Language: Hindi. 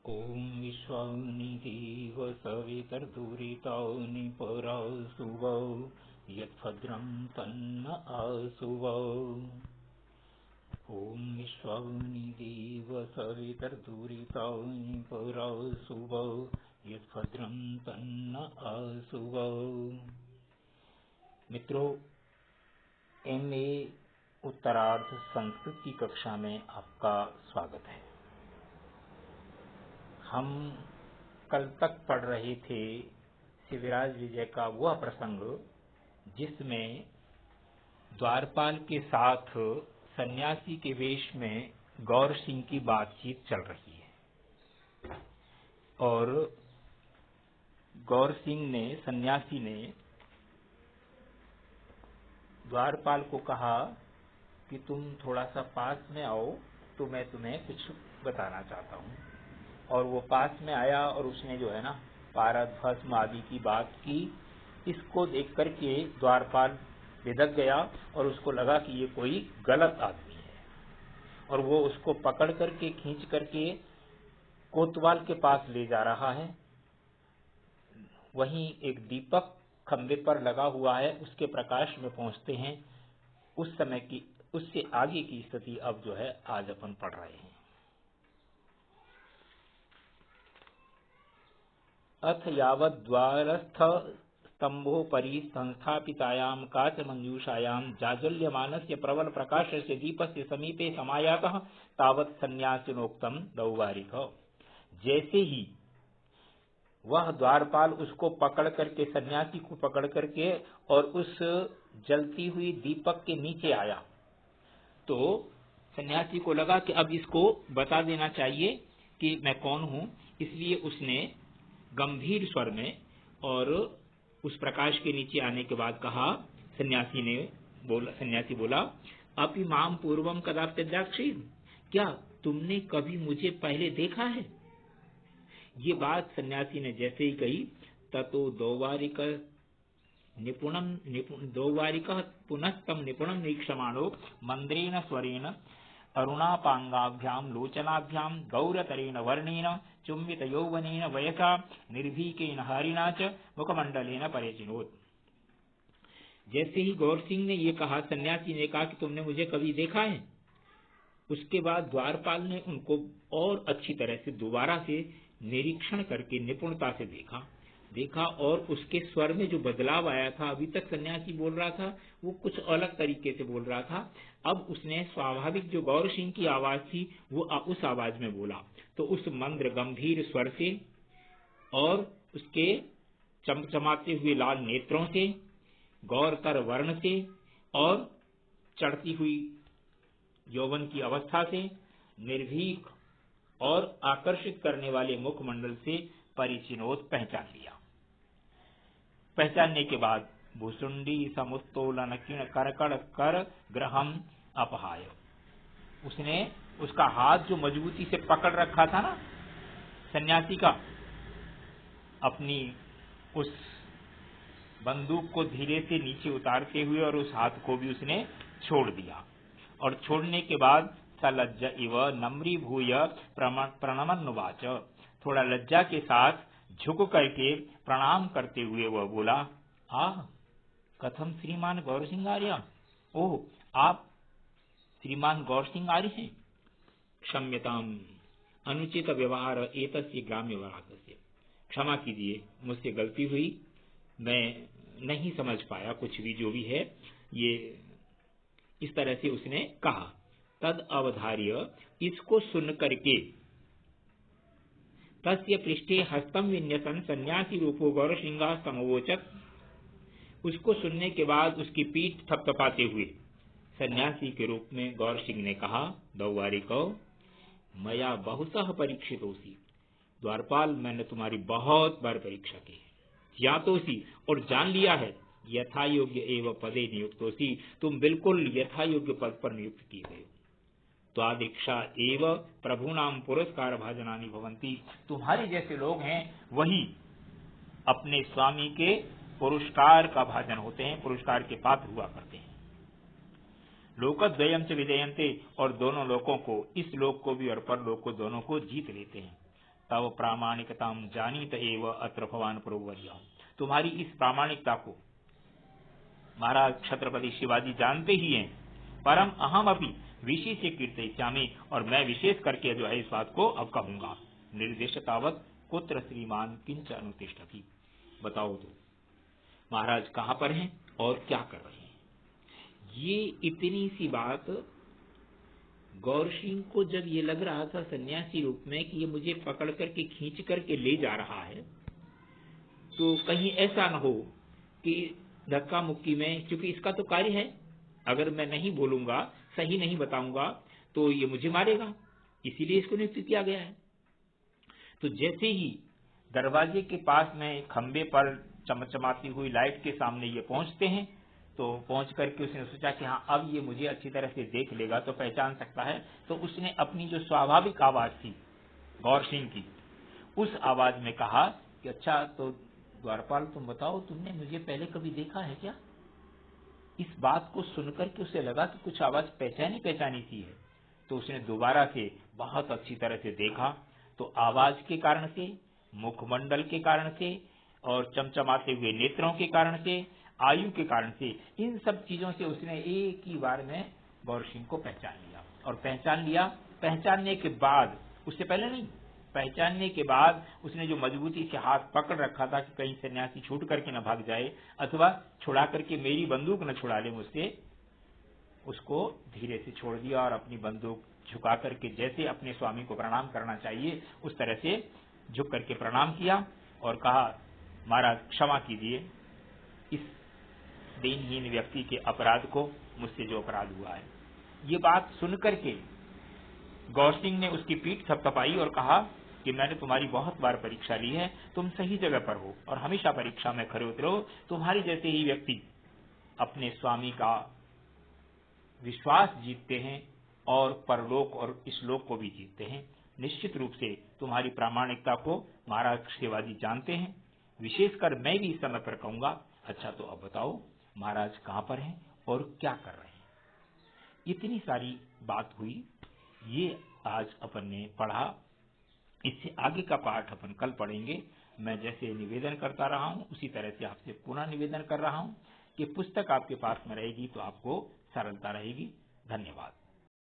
ॐ विश्वानिधिव सवितर्दुरितानि परासुवौ यत्भद्रं तन्न आसुवौ। ॐ विश्वानिधिव सवितर्दुरितानि परासुवौ यत्भद्रं तन्न आसुवौ। मित्रों, MA उत्तरार्ध संस्कृत की कक्षा में आपका स्वागत है। हम कल तक पढ़ रहे थे शिवराज विजय का वह प्रसंग जिसमें द्वारपाल के साथ सन्यासी के वेश में गौर सिंह की बातचीत चल रही है और गौर सिंह ने, सन्यासी ने द्वारपाल को कहा कि तुम थोड़ा सा पास में आओ तो मैं तुम्हें कुछ बताना चाहता हूँ। और वो पास में आया और उसने जो है ना पारद भस्म आदि की बात की। इसको देख करके द्वारपाल बिदक गया और उसको लगा कि ये कोई गलत आदमी है और वो उसको पकड़ करके खींच करके कोतवाल के पास ले जा रहा है। वहीं एक दीपक खंबे पर लगा हुआ है, उसके प्रकाश में पहुंचते हैं। उस समय की, उससे आगे की स्थिति अब जो है आज अपन पढ़ रहे हैं। अथ यावत् द्वारस्थ स्तंभोपरि संस्थापितायां काचमंजूषायां जाज्वल्यमानस्य प्रबल प्रकाशस्य दीपस्य समीपे समायातः तावत् सन्यासिनोक्तम् दौवारिक। जैसे ही वह द्वारपाल उसको पकड़ करके, सन्यासी को पकड़ करके और उस जलती हुई दीपक के नीचे आया तो सन्यासी को लगा कि अब इसको बता देना चाहिए कि मैं कौन हूं। इसलिए उसने गंभीर स्वर में और उस प्रकाश के नीचे आने के बाद कहा, सन्यासी बोला, अपि माम पूर्वम कदाप्यद्राक्षीत्, क्या तुमने कभी मुझे पहले देखा है? ये बात सन्यासी ने जैसे ही कही ततो दौवारिक पुनस्तम निपुणम निरीक्षमाणो मंद्रेण स्वरेण अरुणापांगाभ्यां लोचनाभ्यां गौरतरेण वर्णेन चुम्बित यौवनेन वयसा निर्भीकेन हरिणा च मुखमंडलेन परिचिनोत्। जैसे ही गौर सिंह ने ये कहा, सन्यासी ने कहा कि तुमने मुझे कभी देखा है? उसके बाद द्वारपाल ने उनको और अच्छी तरह से दोबारा से निरीक्षण करके निपुणता से देखा और उसके स्वर में जो बदलाव आया था, अभी तक सन्यासी बोल रहा था वो कुछ अलग तरीके से बोल रहा था। अब उसने स्वाभाविक जो गौर सिंह की आवाज थी वो उस आवाज में बोला। तो उस मंद्र गंभीर स्वर से और उसके चमचमाते हुए लाल नेत्रों से, गौरतर वर्ण से और चढ़ती हुई यौवन की अवस्था से, निर्भीक और आकर्षित करने वाले मुखमंडल से परिचिनोत पहचान लिया। पहचानने के बाद भूसुंडी समुत्तोलन किण करकड़ कर ग्रहम अपहाय, उसने उसका हाथ जो मजबूती से पकड़ रखा था ना सन्यासी का, अपनी उस बंदूक को धीरे से नीचे उतारते हुए और उस हाथ को भी उसने छोड़ दिया। और छोड़ने के बाद सलज्ज इव नम्री भूय प्रणमन्नुवाच, थोड़ा लज्जा के साथ झुक करके प्रणाम करते हुए वह बोला, आह कथम श्रीमान गौर सिंह आर्य, ओह आप श्रीमान गौर सिंह आर्य हैं। क्षम्यताम अनुचित व्यवहार एतस्य ग्राम्य वराकस्य, क्षमा कीजिए मुझसे गलती हुई, मैं नहीं समझ पाया कुछ भी, जो भी है ये, इस तरह से उसने कहा। तद अवधार्य, इसको सुन करके, तस्य पृष्ठे हस्तम विन्यसन सन्यासी रूपो गौर सिंह समवोचत, उसको सुनने के बाद उसकी पीठ थपथपाते हुए सन्यासी के रूप में गौर सिंह ने कहा, दौवारिको मया बहुशः परीक्षितोसी, द्वारपाल मैंने तुम्हारी बहुत बार परीक्षा की है, ज्ञातोसी और जान लिया है, यथा योग्य एवं पदे नियुक्तोसी, तुम बिल्कुल यथा योग्य पद पर नियुक्त किए गए हो। त्वादीक्षा एव प्रभुनाम पुरस्कार भाजनानि भवंती, तुम्हारे जैसे लोग हैं वही अपने स्वामी के पुरस्कार का भाजन होते हैं, पुरस्कार के पात्र हुआ करते हैं। लोकद्वयम च विजयन्ते, और दोनों लोकों को, इस लोक को भी और परलोक को, दोनों को जीत लेते हैं। तव प्रामाणिकताम जानीत एव अत्र भवान प्रोवर्य। तुम्हारी इस प्रामाणिकता को महाराज छत्रपति शिवाजी जानते ही हैं, परम अहम अपनी विशेष कीर्तयिष्यामि, और मैं विशेष करके जो है इस बात को अब कहूंगा। निर्देश तावत कुत्र श्रीमान किंच अनुतिष्ठति। बताओ तो महाराज कहां पर हैं और क्या कर रहे हैं। ये इतनी सी बात गौर सिंह को जब ये लग रहा था सन्यासी रूप में कि ये मुझे पकड़ करके खींच करके ले जा रहा है, तो कहीं ऐसा न हो कि धक्का मुक्की में, क्योंकि इसका तो कार्य है, अगर मैं नहीं बोलूंगा, सही नहीं बताऊंगा तो ये मुझे मारेगा, इसीलिए इसको नियुक्त किया गया है। तो जैसे ही दरवाजे के पास में खंबे पर चमचमाती हुई लाइट के सामने ये पहुंचते हैं, तो पहुंच करके उसने सोचा कि हाँ अब ये मुझे अच्छी तरह से देख लेगा तो पहचान सकता है। तो उसने अपनी जो स्वाभाविक आवाज थी गौर सिंह की, उस आवाज में कहा कि अच्छा तो द्वारपाल तुम बताओ, तुमने मुझे पहले कभी देखा है क्या। इस बात को सुनकर के उसे लगा कि कुछ आवाज पहचानी पहचानी सी है। तो उसने दोबारा से बहुत अच्छी तरह से देखा, तो आवाज के कारण से, मुखमंडल के कारण से और चमचमाते हुए नेत्रों के कारण से, आयु के कारण से, इन सब चीजों से उसने एक ही बार में गौर सिंह को पहचान लिया। और पहचान लिया, पहचानने के बाद, उससे पहले नहीं, पहचानने के बाद उसने जो मजबूती से हाथ पकड़ रखा था कि कहीं सन्यासी छूट करके न भाग जाए अथवा छुड़ा करके मेरी बंदूक न छुड़ा ले मुझसे, उसको धीरे से छोड़ दिया और अपनी बंदूक झुका करके जैसे अपने स्वामी को प्रणाम करना चाहिए उस तरह से झुक करके प्रणाम किया और कहा महाराज क्षमा कीजिए इस दीनहीन व्यक्ति के अपराध को, मुझसे जो अपराध हुआ है। ये बात सुनकर के गौर सिंह ने उसकी पीठ थपथपाई और कहा कि मैंने तुम्हारी बहुत बार परीक्षा ली है, तुम सही जगह पर हो और हमेशा परीक्षा में खरे उतरो। तुम्हारी जैसे ही व्यक्ति अपने स्वामी का विश्वास जीतते हैं और परलोक और इस्लोक को भी जीतते हैं। निश्चित रूप से तुम्हारी प्रामाणिकता को महाराज शिवाजी जानते हैं, विशेषकर मैं भी इस समय पर कहूंगा। अच्छा तो अब बताओ महाराज कहां पर हैं और क्या कर रहे हैं। इतनी सारी बात हुई, ये आज अपन ने पढ़ा। इससे आगे का पाठ अपन कल पढ़ेंगे। मैं जैसे निवेदन करता रहा हूं उसी तरह से आपसे पुनः निवेदन कर रहा हूं कि पुस्तक आपके पास में रहेगी तो आपको सरलता रहेगी। धन्यवाद।